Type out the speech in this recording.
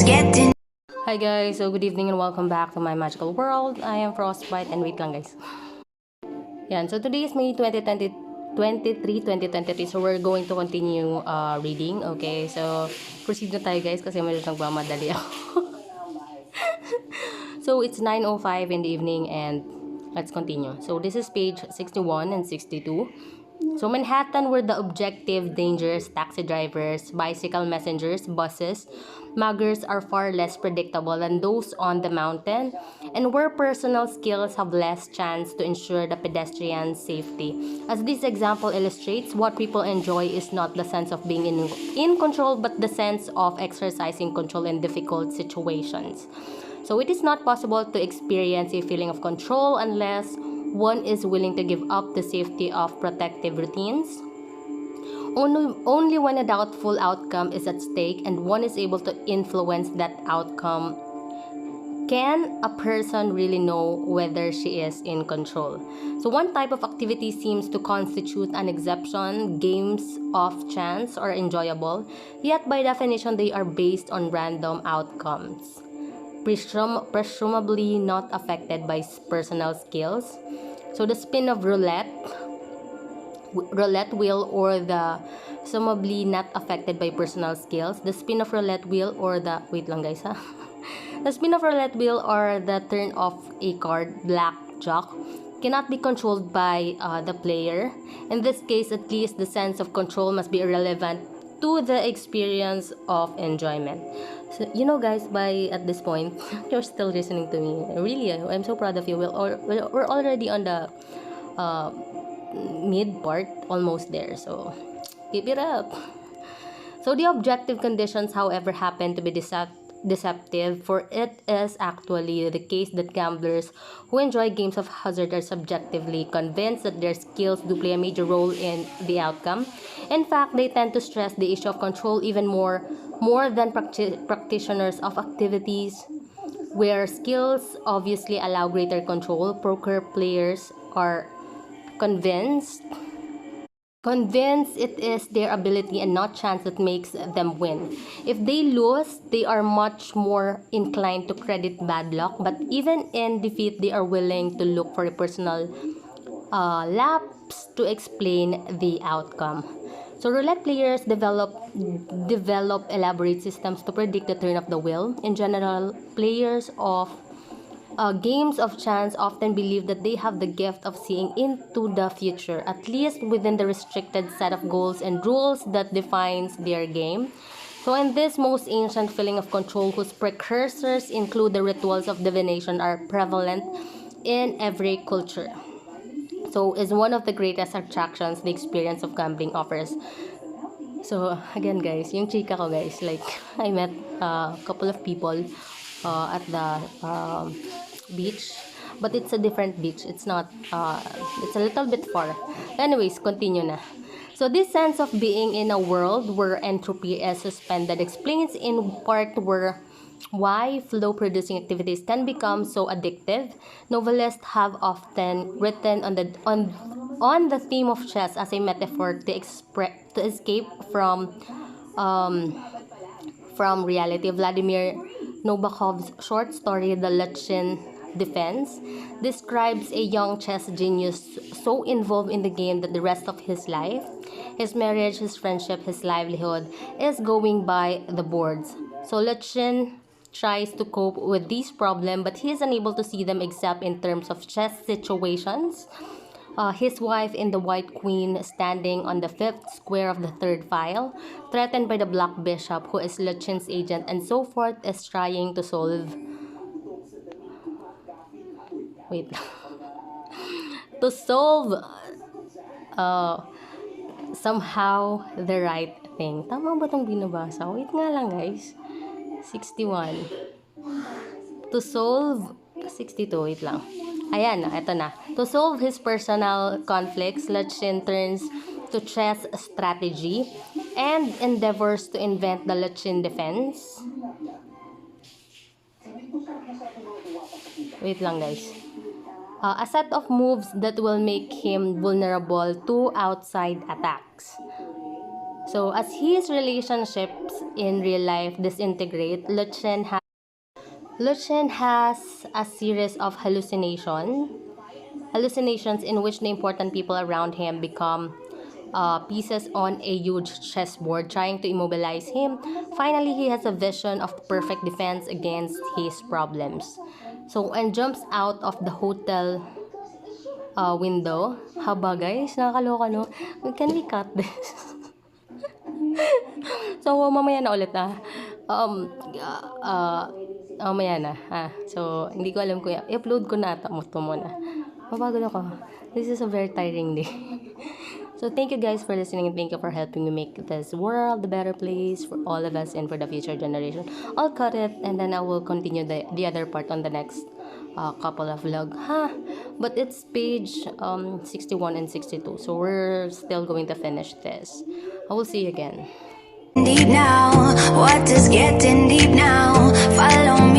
Hi guys, so good evening and welcome back to my magical world. I am Frostbite and wait lang guys. Yan, so today is May 2023, so we're going to continue reading. Okay, so proceed na tayo guys kasi medyo nagmamadali ako. So it's 9:05 in the evening and let's continue. So this is page 61 and 62. So Manhattan were the objective dangers, taxi drivers, bicycle messengers, buses, muggers are far less predictable than those on the mountain, and where personal skills have less chance to ensure the pedestrian's safety. As this example illustrates, what people enjoy is not the sense of being in control, but the sense of exercising control in difficult situations. So it is not possible to experience a feeling of control unless one is willing to give up the safety of protective routines. Only when a doubtful outcome is at stake and one is able to influence that outcome can a person really know whether she is in control. So one type of activity seems to constitute an exception. Games of chance are enjoyable, yet by definition they are based on random outcomes, presumably not affected by personal skills. So the spin of roulette wheel or the presumably not affected by personal skills. The spin of roulette wheel or the wait lang guys ha. The spin of roulette wheel or the turn of a card, blackjack, cannot be controlled by the player. In this case, at least the sense of control must be irrelevant to the experience of enjoyment. So, you know guys, by at this point, you're still listening to me. Really, I'm so proud of you. We're already on the mid part, almost there. So, keep it up. So, the objective conditions, however, happen to be deceptive, for it is actually the case that gamblers who enjoy games of hazard are subjectively convinced that their skills do play a major role in the outcome. In fact, they tend to stress the issue of control even more than practitioners of activities where skills obviously allow greater control. Poker players are convinced it is their ability and not chance that makes them win. If they lose, they are much more inclined to credit bad luck, but even in defeat, they are willing to look for a personal lapse to explain the outcome. So roulette players develop elaborate systems to predict the turn of the wheel. In general, players of games of chance often believe that they have the gift of seeing into the future, at least within the restricted set of goals and rules that defines their game. So in this most ancient feeling of control, whose precursors include the rituals of divination, are prevalent in every culture. So is one of the greatest attractions the experience of gambling offers. So again guys, yung chika ko guys, like I met a couple of people at the beach, but it's a different beach. It's not it's a little bit far. Anyways, continue na. So this sense of being in a world where entropy is suspended explains in part why flow producing activities can become so addictive. Novelists have often written on the theme of chess as a metaphor to escape from reality. Vladimir Nabokov's short story The Lachin Defense describes a young chess genius so involved in the game that the rest of his life, his marriage, his friendship, his livelihood is going by the boards. So Lachin tries to cope with these problems, but he is unable to see them except in terms of chess situations. His wife in the White Queen standing on the fifth square of the third file, threatened by the Black Bishop who is Lachin's agent, and so forth, is trying to solve to solve somehow the right thing. Tama ba itong binabasa? Wait nga lang guys. 61. To solve 62, wait lang. Ayan, eto na. To solve his personal conflicts, Lachin turns to chess strategy and endeavors to invent the Lachin defense. Wait lang guys. A set of moves that will make him vulnerable to outside attacks. So as his relationships in real life disintegrate, Lucien has a series of hallucinations in which the important people around him become pieces on a huge chessboard trying to immobilize him. Finally, he has a vision of perfect defense against his problems. So, and jumps out of the hotel window. Haba guys, nakakaloka no? Can we cut this? So, mamaya na ulit Um, mamaya na So, hindi ko alam kung i-upload ko na ito muna. Mapagod ako. This is a very tiring day. So, thank you guys for listening and thank you for helping me make this world a better place for all of us and for the future generation. I'll cut it and then I will continue the other part on the next couple of vlog. But it's page 61 and 62. So, we're still going to finish this. I will see you again. Deep now, what is getting deep now? Follow me.